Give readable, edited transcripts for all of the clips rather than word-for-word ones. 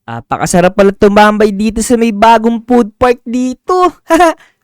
Pakasarap pala tumambay dito sa may bagong food park dito.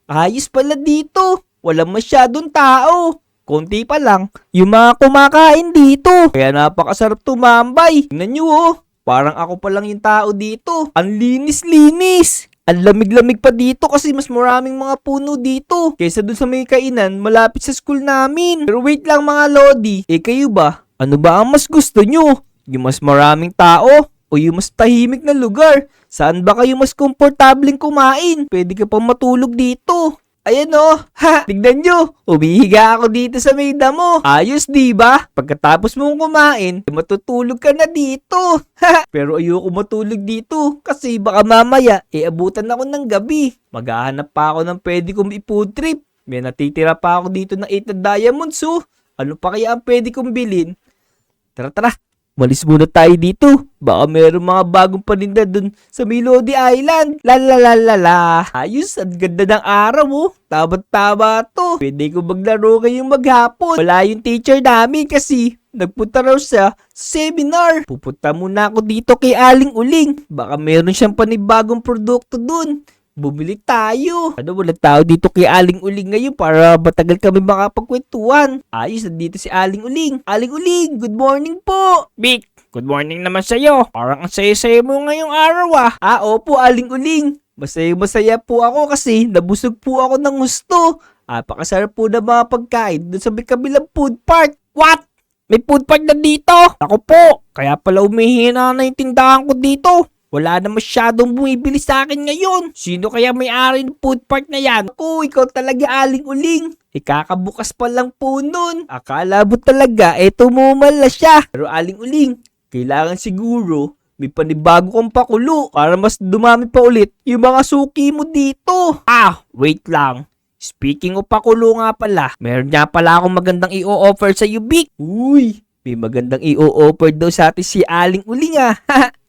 Ayos pala dito. Walang masyadong tao. Konti pa lang yung mga kumakain dito. Kaya napakasarap tumambay. Tingnan nyo oh. Parang ako pa lang yung tao dito. Ang linis-linis. Ang lamig-lamig pa dito kasi mas maraming mga puno dito. Kaysa dun sa may kainan malapit sa school namin. Pero wait lang mga lodi. Kayo ba? Ano ba ang mas gusto nyo? Yung mas maraming tao? O yung mas tahimik na lugar? Saan ba kayo mas komportableng kumain? Pwede ka pang matulog dito. Ayan oh, tignan nyo. Umihiga ako dito sa may damo. Ayos diba? Pagkatapos mong kumain, matutulog ka na dito. Pero ayoko matulog dito kasi baka mamaya, abutan ako ng gabi. Maghahanap pa ako ng pwede kong i-food trip. May natitira pa ako dito ng 8 na diamonds oh. Ano pa kaya ang pwede kong bilhin? Tara. Malis muna tayo dito. Baka meron mga bagong paninda dun sa Melody Island. La. Ayos, ang ganda ng araw oh. Tama to. Pwede ko maglaro ngayong maghapon. Wala yung teacher namin kasi nagpunta raw sa seminar. Pupunta muna ako dito kay Aling Uling. Baka meron siyang panibagong produkto dun. Bumili tayo. Walang tao dito kay Aling Uling ngayon para matagal kami makapagkwentuhan. Ayos, nandito si Aling Uling. Aling Uling, good morning po. Vic, good morning naman sa'yo. Parang ang saya-saya mo ngayong araw ah. Opo, Aling Uling. Masaya po ako kasi nabusog po ako ng gusto. Pakasarap po na mga pagkain doon sa may kabilang food park. What? May food park na dito? Ako po, kaya pala umihina na yung tindahan ko dito. Wala na masyadong bumibili sa akin ngayon. Sino kaya may-ari ng food park na yan? Ako, ikaw talaga Aling Uling. Ikakabukas pa lang po nun. Akala mo talaga, tumumal na siya. Pero Aling Uling, kailangan siguro may panibago kang pakulo para mas dumami pa ulit yung mga suki mo dito. Wait lang. Speaking of pakulo nga pala, meron nga pala akong magandang i-o-offer sa iyo, Vic. Uy, may magandang i-o-offer daw sa atin si Aling Uling ah.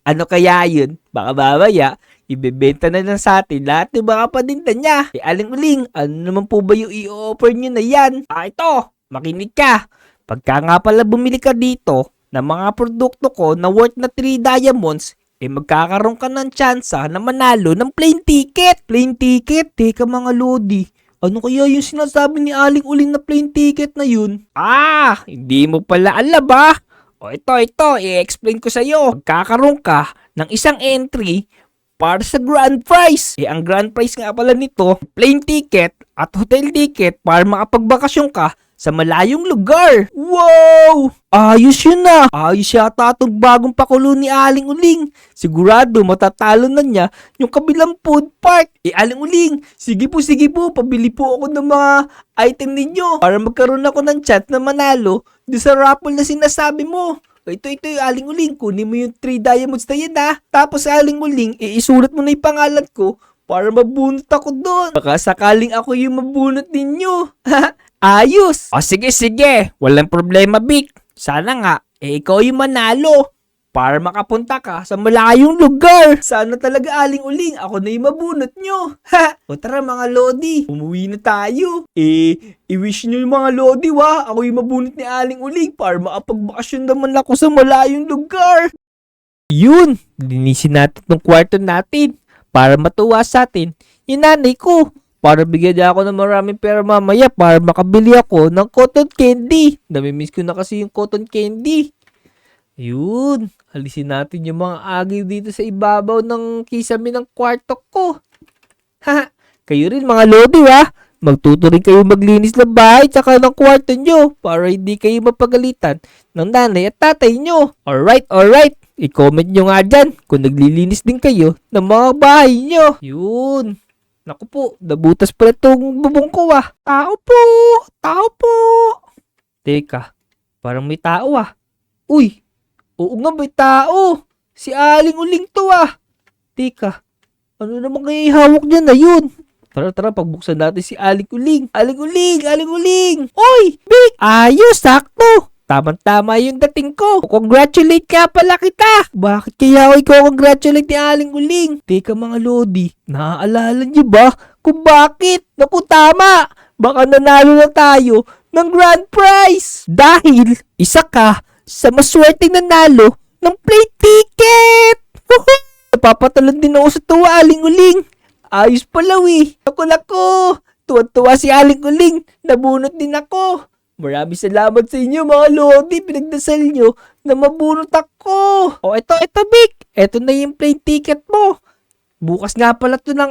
Ano kaya yun? Baka mamaya, ibebenta na lang sa atin lahat ng mga paninda niya. Aling Uling, ano naman po ba yung i-offer nyo na yan? Ito, makinig ka. Pagka nga pala bumili ka dito ng mga produkto ko na worth na 3 diamonds, magkakaroon ka ng tsansa na manalo ng plane ticket. Plane ticket? Teka mga lodi, ano kaya yung sinasabi ni Aling Uling na plane ticket na yun? Hindi mo pala alam ba? Ito, i-explain ko sa iyo. Magkakaroon ka ng isang entry para sa grand prize. Ang grand prize nga pala nito, plane ticket at hotel ticket para makapagbakasyon ka sa malayong lugar. Wow! Ayos yun na. Ayos yata itong bagong pakulo ni Aling Uling. Sigurado matatalo na niya yung kabilang food park. Aling Uling, sige po, pabili po ako ng mga item ninyo para magkaroon ako ng chance na manalo doon sa raffle na sinasabi mo. Ito yung Aling Uling, kunin mo yung 3 diamonds na yan ha. Tapos Aling Uling, isulat mo na yung pangalan ko para mabunot ako doon. Baka sakaling ako yung mabunot ninyo. Ayos! Sige. Walang problema, Vic. Sana nga, ikaw yung manalo para makapunta ka sa malayong lugar. Sana talaga Aling Uling, ako na yung mabunot nyo. O tara mga lodi, umuwi na tayo. I-wish nyo yung mga lodi ako yung mabunot ni Aling Uling para makapagbakasyon naman ako sa malayong lugar. Yun, linisin natin tong kwarto natin para matuwa sa atin yung nanay ko. Para bigyan niya ako ng maraming pera mamaya para makabili ako ng cotton candy. Namimiss ko na kasi yung cotton candy. Yun, alisin natin yung mga agay dito sa ibabaw ng kisame ng kwarto ko. Kayo rin mga lodi magtuto rin kayo maglinis ng bahay tsaka ng kwarto nyo para hindi kayo mapagalitan ng nanay at tatay nyo. Alright. I-comment nyo nga dyan kung naglilinis din kayo ng mga bahay nyo. Yun. Naku po, nabutas pala itong bubong ko Tao po. Teka, parang may tao Uy, oo nga may tao. Si Aling Uling to Teka, ano naman kaya ihawak niya na yun? Tara, pagbuksan natin si Aling Uling. Aling Uling! Oy, Vic! Ayos, sakto! Tama-tama yung dating ko. Congratulate ka pala kita. Bakit kaya ako i-congratulate ni Aling Uling? Teka mga lodi, naaalala niyo ba kung bakit? Naku tama, baka nanalo na tayo ng grand prize. Dahil isa ka sa maswerteng nanalo ng plane ticket. Woohoo! Napapatalon din ako sa tuwa, Aling Uling. Ayos pala, Naku. Tuwa-tuwa si Aling Uling. Nabunot din ako. Maraming salamat sa inyo, mga lodi. Pinagdasal nyo na mabunot ako. O, ito, Vic. Ito na yung plane ticket mo. Bukas nga pala to ng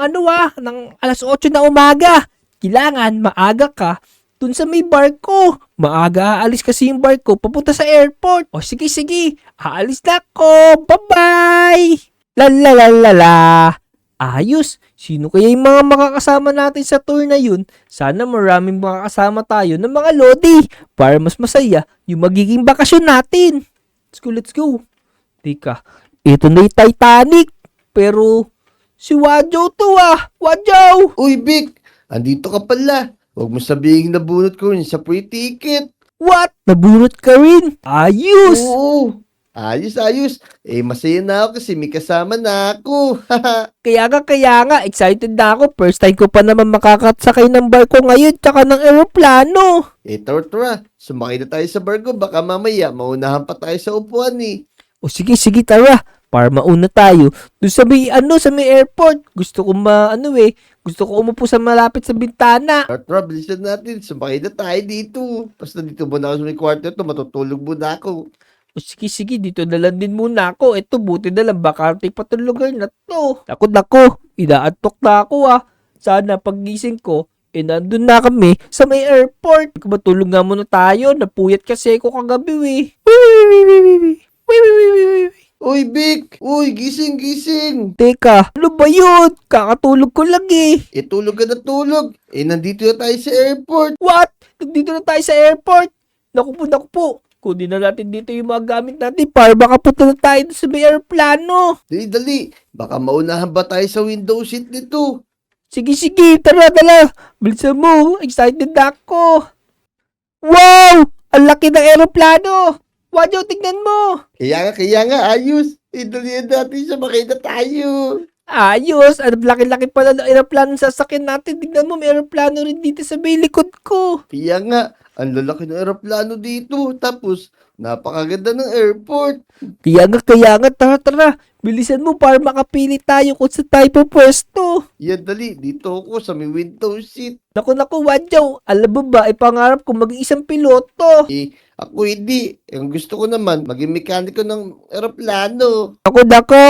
ng alas 8 na umaga. Kailangan maaga ka dun sa may barko. Maaga aalis kasi yung barko papunta sa airport. O sige, aalis na ako. Bye-bye! Lalalala. Ayos. Sino kaya yung mga makakasama natin sa tour na yun? Sana maraming makakasama tayo ng mga lodi para mas masaya yung magiging bakasyon natin. Let's go. Teka, ito na yung Titanic. Pero si Wajow to Wajow! Uy, Vic! Andito ka pala. Huwag mo sabihin nabunot ko rin sa free ticket. What? Nabunot ka rin? Ayos! Oo. Ayos. Masaya na ako kasi may kasama na ako. Kaya nga, excited na ako. First time ko pa naman makakasakay ng barko ngayon tsaka ng eroplano. Tara. Sumakay na tayo sa barko. Baka mamaya maunahan pa tayo sa upuan O sige, tara. Para mauna tayo. Doon sa may airport. Gusto ko Gusto ko umupo sa malapit sa bintana. Tara, bilisan natin. Sumakay na tayo dito. Basta dito muna ako sa may kwarto ito. Matutulog muna ako. O sige, dito na lang din muna ako. Ito, buti na lang. Baka patulugan na to. Nako. Inaantok na ako Sana paggising ko, nandun na kami sa may airport. Matulog nga muna tayo. Napuyat kasi ako kagabi Uy, Vic! Uy, gising! Teka, ano ba yun? Kakatulog ko lang Tulog ka na tulog. Nandito na tayo sa airport. What? Nandito na tayo sa airport? Naku po. Kunin na natin dito yung mga gamit natin para makapunta na tayo sa may aeroplano. Dali. Baka maunahan ba tayo sa window seat nito? Sige, tara. Bilisan mo, excited na ako. Wow! Ang laki ng aeroplano! Wajow, tignan mo! Kaya nga, ayos. Dali natin siya, makay na tayo. Ayos! Ang laki-laki pala ng aeroplano sa sasakyan natin. Tignan mo, may aeroplano rin dito sa may likod ko. Kaya nga, ang lalaki ng aeroplano dito. Tapos, napakaganda ng airport. Kaya nga, tara. Bilisan mo para makapili tayo kung sa tayo pwesto. Yan, dali. Dito ako sa may window seat. Naku, Wajow. Alam mo ba, pangarap ko maging isang piloto. Ako hindi. Ang gusto ko naman, maging mekaniko ng aeroplano. Nako.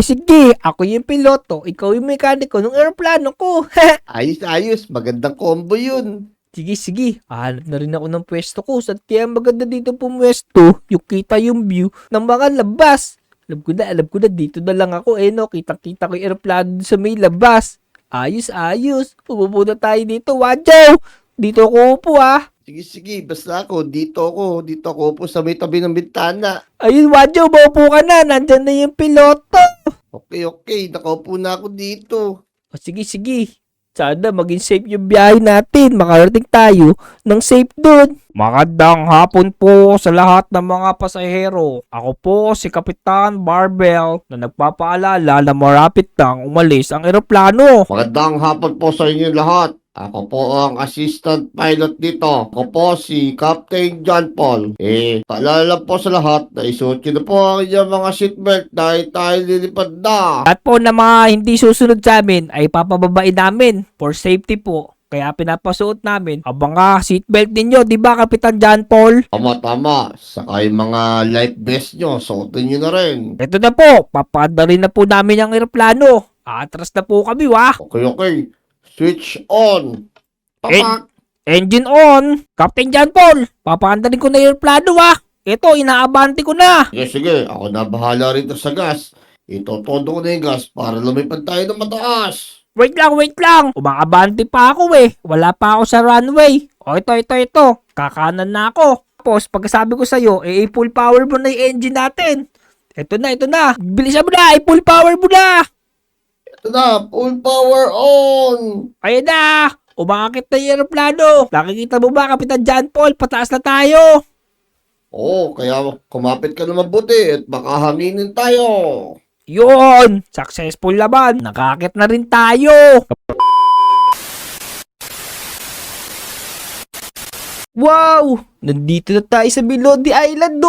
Sige. Ako yung piloto. Ikaw yung mekaniko ng aeroplano ko. Ayos. Magandang combo yun. Sige. Hanap na rin ako ng pwesto ko. Saan kaya maganda dito pumwesto? Yung kita yung view ng mga labas. Alam ko na. Dito na lang ako. Kitang-kita ko yung aeroplano sa may labas. Ayos. Umupo na tayo dito. Wajow! Dito ako upo Sige. Basta ako. Dito ako upo sa may tabi ng bintana. Ayun, Wajow. Maupo ka na. Nandyan na yung piloto. Okay. Nakaupo na ako dito. O sige. Sana maging safe yung biyahe natin. Makarating tayo ng safe doon. Magandang hapon po sa lahat ng mga pasahero. Ako po si Kapitan Barbell na nagpapaalala na marapit nang umalis ang eroplano. Magandang hapon po sa inyo lahat. Ako po ang assistant pilot dito. Ako po si Captain John Paul. Paalala po sa lahat na isuot nyo na po ang inyong mga seatbelt dahil tayo lilipad na. At po na mga hindi susunod sa amin ay papababain namin for safety po. Kaya pinapasuot namin ang mga seatbelt ninyo, di ba Kapitan John Paul? Tama. Saka yung mga life vest nyo, suotin nyo na rin. Ito na po, papaanda rin na po namin ang eroplano. Atras na po kami Okay. Switch on. Papak. Engine on! Captain John Paul! Papaandarin ko na yung aeroplano Ito, inaabante ko na! Sige. Ako na bahala rito sa gas. Itotodo ko na yung gas para lumipad tayo ng mataas. Wait lang! Umaabante pa ako Wala pa ako sa runway. O ito. Kakanan na ako. Tapos, pagkasabi ko sa'yo, i-full power mo na yung engine natin. Ito na. Bilisan mo na! I-full power mo na! Ito na. Full power on. Ayun na! Umakakit na yung aeroplano. Nakikita mo ba, Kapitan John Paul? Pataas na tayo. Kaya kumapit ka na mabuti at baka hanginin tayo. Yun! Successful naman. Nakakit na rin tayo. Wow! Nandito na tayo sa Bilodi Island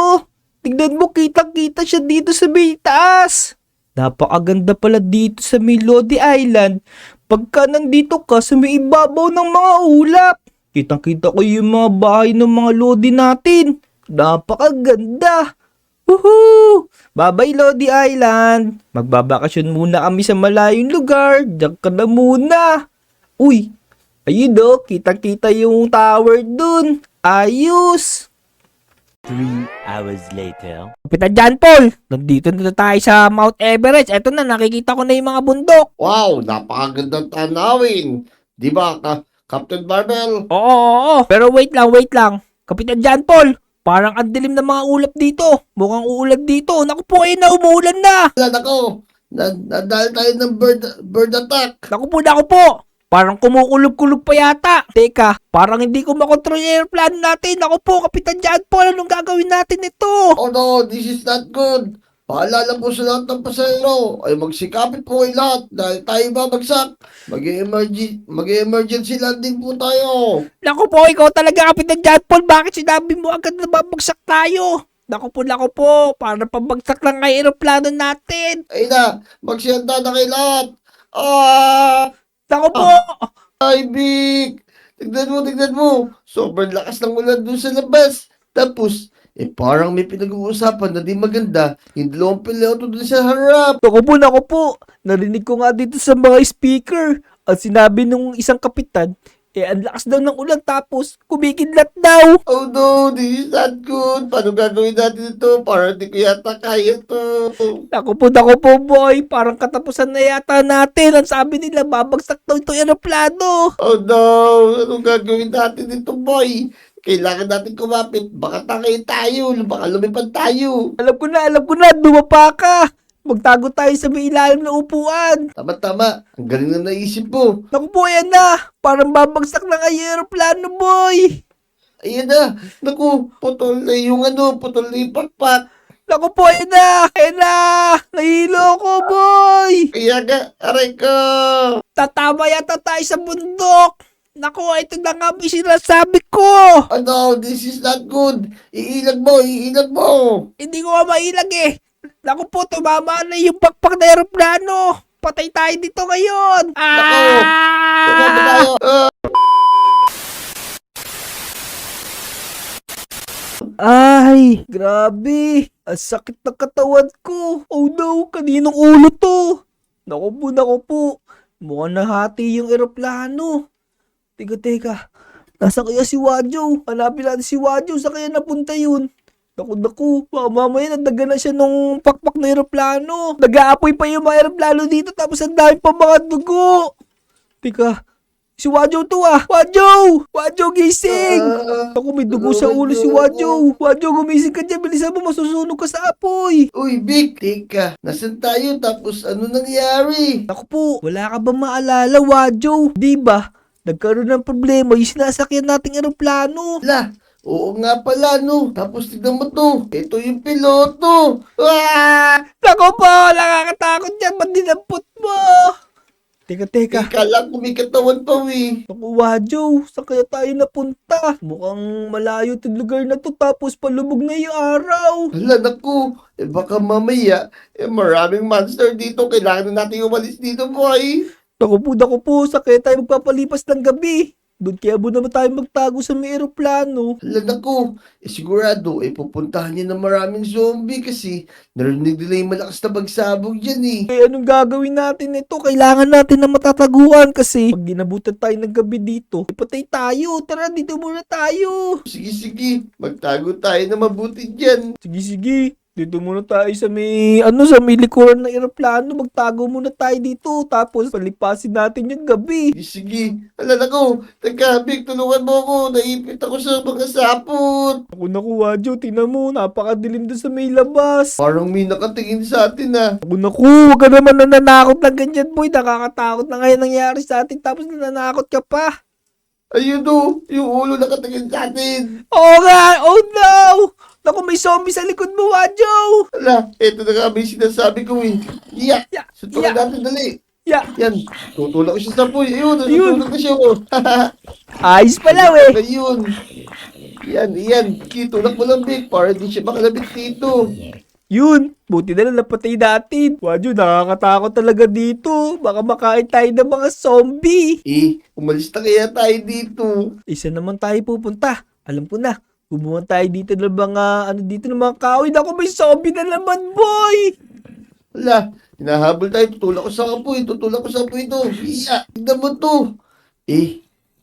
Tignan mo, kitang-kita siya dito sa may taas. Napakaganda pala dito sa may Lodi Island. Pagka nandito ka sa may ibabaw ng mga ulap, kitang-kita ko yung mga bahay ng mga Lodi natin. Napakaganda. Woohoo! Bye-bye Lodi Island. Magbabakasyon muna kami sa malayong lugar. Diyan ka na muna. Uy, ayun o, kitang-kita yung tower dun. Ayos. 3 hours later. Kapitan John Paul, nandito na tayo sa Mount Everest. Eto na, nakikita ko na yung mga bundok. Wow, napakagandang tanawin. Di ba, Captain Barbell? Oo. Pero wait lang. Kapitan John Paul, parang ang dilim ng mga ulap dito. Mukhang uulan dito. Naku po, na umuulan na. Wala na ko. Nadal tayo ng bird attack. Naku po. Parang kumukulog-kulog pa yata. Teka, parang hindi ko makontrol yung airplane natin. Naku po, Kapitan John Paul, anong gagawin natin ito? Oh no, this is not good. Paalala po sa lahat ng pasahero ay magsikapit po kayo lahat dahil tayo babagsak. Mag-emergency landing po tayo. Naku po, ikaw talaga, Kapitan John Paul. Bakit sinabi mo agad na babagsak tayo? Naku po, parang pabagsak lang ang aeroplano natin. Ay na, magsiyanta na kayo lahat. Ah! Naku po! Ay, Vic! Tignan mo. Sobrang lakas ng ulan doon sa labas. Tapos, parang may pinag-uusapan na di maganda yung dalawang piloto doon sa harap. Naku po. Narinig ko nga dito sa mga speaker. At sinabi nung isang kapitan, ang lakas daw ng ulan tapos kumikidlat daw. Oh no, this is not good. Paano gagawin natin ito? Parang di ko yata kaya to. Naku po boy, parang katapusan na yata natin. Ang sabi nila, babagsak daw itong aeroplano. Oh no, anong gagawin natin dito, boy? Kailangan natin kumapit. Baka takayin tayo. Baka lumipad tayo. Alam ko na, dumapa ka. Magtago tayo sa may ilalim ng upuan. Tama. Ang galing na naisip mo. Naku po, yan na. Parang babagsak ng aeroplano, boy. Ayan na. Naku, putol na yung pakpak. Naku po, yan na. Nahilo ko, boy. Kaya nga, aray ko. Tatama yata tayo sa bundok. Naku, ito na nga may sinasabi ko. Ano, this is not good. Iilag mo. Hindi ko nga mailag eh. Naku po, tumama na yung pakpak na aeroplano. Patay tayo dito ngayon. Tumama tayo. Ay, grabe. Ang sakit ng katawan ko. Oh no, kaninong ulo to? Naku po. Mukhang nahati yung eroplano. Teka. Nasa kaya si Wadjo? Hanapin natin si Wadjo. Sa kaya napunta yun? Naku. Mamaya nagdaga na siya nung pakpak na eroplano. Nag-aapoy pa yung mga eroplano dito tapos ang dami pa mga dugo. Teka. Si Wadjo to ah. Wadjo, gising. Ako, may dugo sa ulo si Wadjo. Wadjo, gumising ka dyan. Bilisan mo, masusunog ka sa apoy. Uy, Vic, teka. Nasaan tayo? Tapos ano nangyari? Naku po, wala ka ba maalala, Wadjo? Di ba? Nagkaroon ng problema yung sinasakyan nating eroplano. Wala. Oo nga pala, no. Tapos tignan mo to. Ito yung piloto. Ah! Naku po, nakakatakot yan. Ba't dinampot mo? Teka. Teka lang, kumikatawan pa, we. Naku, Wadjo, saan kaya tayo napunta? Mukhang malayo itong lugar na to tapos palubog na yung araw. Hala, naku. Baka mamaya, maraming monster dito. Kailangan na natin umalis dito, boy. Naku po, saan kaya tayo magpapalipas ng gabi? Doon kaya mo naman tayo magtago sa may eroplano. Hala, naku. Sigurado, pupuntahan niya ng maraming zombie kasi narinig nila yung malakas na pagsabog dyan, eh. Anong gagawin natin ito? Kailangan natin na matataguan kasi pag ginabutan tayo ng gabi dito, ipatay tayo. Tara, dito muna tayo. Sige. Magtago tayo na mabuti dyan. Sige. Dito muna tayo sa may likuran ng eroplano. Magtago muna tayo dito. Tapos, palipasin natin yung gabi. Sige. Alala ko. Teka, Vic, tulungan mo ako. Naipit ako sa mga sapot. Naku, Wadjo, tingnan mo. Napakadilim doon sa may labas. Parang may nakatingin sa atin, ah. Naku, huwag ka naman nananakot na ganyan, boy. Nakakatakot na ngayon nangyari sa atin. Tapos nananakot ka pa. Ayun, no. Yung ulo nakatingin sa atin. Oo nga! Oh no! Naku, may zombie sa likod mo, Wadjo! Ala, eto na nga may sinasabi ko, eh. Yeah. Suntukan natin, dali. Yeah. Yan. Tutulak ko siya sa puy. Ayun, natutulak na siya, oh. Ayos pala, we. Ayun. Yan. Tulak mo lang, Vic, para di siya makalabit dito. Yun, buti na lang napatay natin. Wadyo, nakakatakot talaga dito. Baka makain tayo ng mga zombie. Umalis na kaya tayo dito. Isa naman tayo pupunta. Alam ko na. Gumawa tayo dito ng mga, dito ng mga kahoy. Naku, may zombie na naman, boy! Wala, hinahabol tayo. Tutulak ko sa apoy ito. Iya, tignan mo to.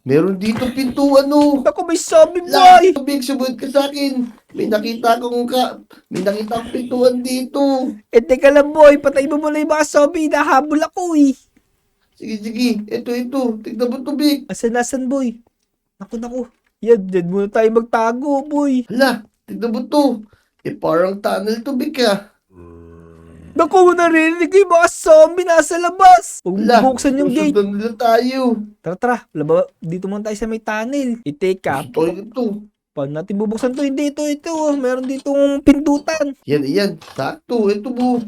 Meron dito pintuan, oh. Naku, may zombie, La, boy! Big, sumunod ka sa akin. May nakita akong pintuan dito. Teka lang, boy. Patay mo muna yung mga zombie. Nahabol ako, eh. Sige. Ito. Tignan mo to, Big. Asan, boy? Naku. Yan, dyan muna tayo magtago, boy. Hala, tignan mo to. Parang tunnel to, Big, ah. Naku, narinig ko yung mga zombie nasa labas. Huwag mo Hala, buksan yung gate. susundan nila tayo. Tara. Laba, dito muna tayo sa may tunnel. Teka, Gusto ko ito. paano natin bubuksan to? Hindi, ito. Meron ditong pindutan. Yan. Sakto. Ito mo.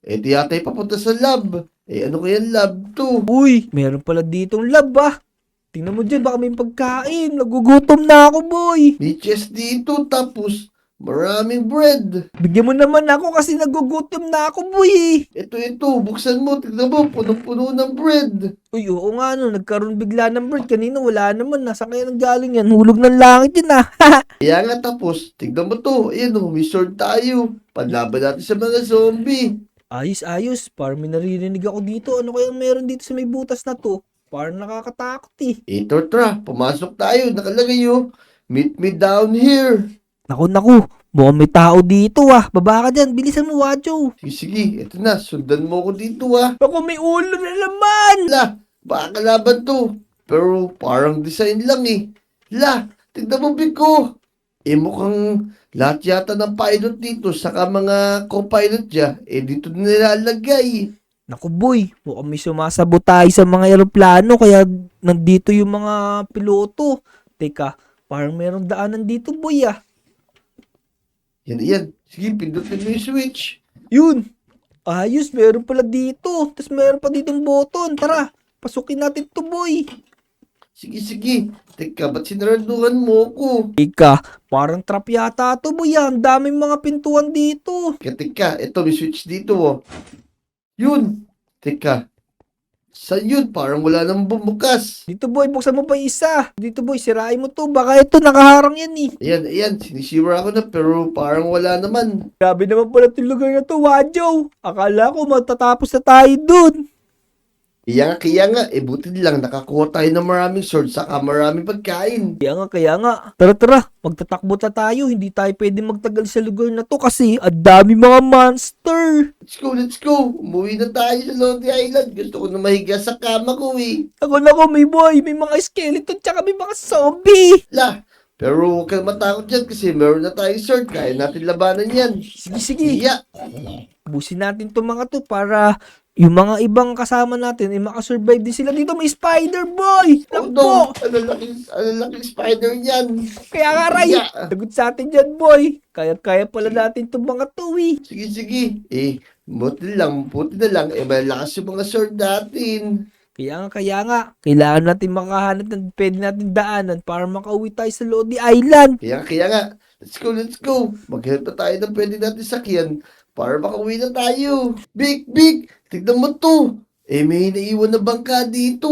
Ito yata yung papunta sa lab. Ano kaya lab to? Uy, meron pala ditong lab, ah. Tingnan mo dyan, baka may pagkain. Nagugutom na ako, boy. May chest dito. Tapos, maraming bread. Bigyan mo naman ako kasi nagugutom na ako, boy. Ito. Buksan mo. Tignan mo. Punong-puno ng bread. Uy, oo nga, nagkaroon bigla ng bird. Kanina wala naman. Nasa kaya nanggaling yan? Hulog ng langit yun, ah. Kaya nga tapos, tignan mo to. Ayan o, may sword tayo. Panlaban natin sa mga zombie. Ayos. Parang may naririnig ako dito. Ano kaya meron dito sa may butas na to? Parang nakakatakot, eh. Tara, pumasok tayo. Nakalagay o. Meet me down here. Naku. Mukhang may tao dito, ah. Baba ka dyan. Bilisan mo, Wajo. Sige. Ito na. Sundan mo ko dito ah. Ako, may ulo na naman. La, baka kalaban to. Pero parang design lang eh. La, tignan mo Biko. Mukhang lahat yata ng pilot dito, saka mga co-pilot niya, dito nilalagay. Naku, boy. Mukhang may sumasabotay sa mga eroplano. Kaya nandito yung mga piloto. Teka, parang merong daanan dito, boy, ah. Yan. Sige, pindutin mo yung switch. Yun. Ayos, meron pala dito. Tapos meron pa ditong button. Tara, pasukin natin to, boy. Sige. Teka, ba't sinaraduhan mo ko? Teka, parang trap yata to, boy. Ang daming mga pintuan dito. Teka, ito may switch dito oh. Yun. Teka. Saan yun? Parang wala nang bumukas. Dito, boy, buksan mo pa yung isa. Dito, boy, sirain mo to. Baka ito, nakaharang yan, eh. Ayan. Sinisira ako na pero parang wala naman. Grabe naman pala itong lugar na to, Wajo. Akala ko matatapos na tayo dun. Kaya nga, buti lang nakakuha tayo ng maraming sword saka maraming pagkain. Kaya nga. Tara, magtatakbo na tayo. Hindi tayo pwede magtagal sa lugar na to kasi ang dami mga monster. Let's go. Umuwi na tayo sa Lodi Island. Gusto ko na mahiga sa kama ko eh. Ako, may boy, may mga skeleton tsaka may mga zombie. Pero huwag kang matakot dyan kasi meron na tayong sword. Kaya natin labanan yan. Sige. Iya. Busin natin itong mga to para yung mga ibang kasama natin ay makasurvive din sila dito. May spider, boy! Oh Naku no. po! Ano laking spider yan. Kaya nga, Ray! Yeah. Sagot sa atin dyan, boy! Kaya pala natin itong mga to, eh. Sige. Buti na lang. Malakas yung mga sword natin. Kaya nga. Kailangan natin makahanap ng pwede natin daanan para makauwi tayo sa Lodi Island. Kaya nga. Let's go. Maghanap na tayo ng pwede natin sakyan para makauwi na tayo. Big! Tignan mo to. May naiwan na bangka dito.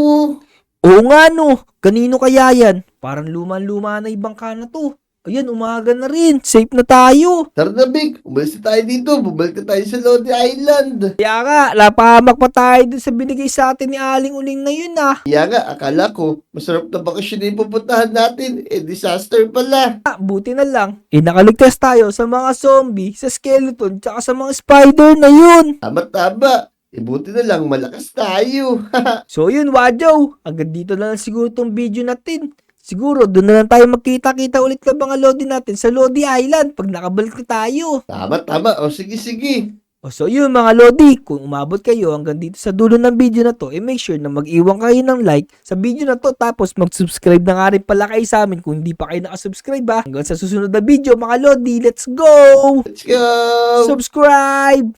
Oo nga, no. Kanino kaya yan? Parang luma na yung bangka na to. Ayan, umaga na rin. Safe na tayo. Tara na, Big. Umalis na tayo dito. Bumalik na tayo sa Lodi Island. Kaya nga, lapahamak pa tayo dun sa binigay sa atin ni Aling Uling na yun, ah. Kaya nga, akala ko, masarap na bakasyon na yung pupuntahan natin. Disaster pala. Buti na lang. Nakaligtas tayo sa mga zombie, sa skeleton, tsaka sa mga spider na yun. Tama. Buti na lang, malakas tayo. So yun, Wajo. Hanggang dito na lang siguro tong video natin. Siguro, doon na lang tayo magkita-kita ulit ng mga Lodi natin sa Lodi Island pag nakabalik na tayo. Tama. O, sige. So yun mga Lodi, kung umabot kayo hanggang dito sa dulo ng video na to, make sure na mag-iwan kayo ng like sa video na to, tapos mag-subscribe na nga rin pala kayo sa amin kung hindi pa kayo nakasubscribe ha. Hanggang sa susunod na video mga Lodi, let's go! Let's go! Subscribe!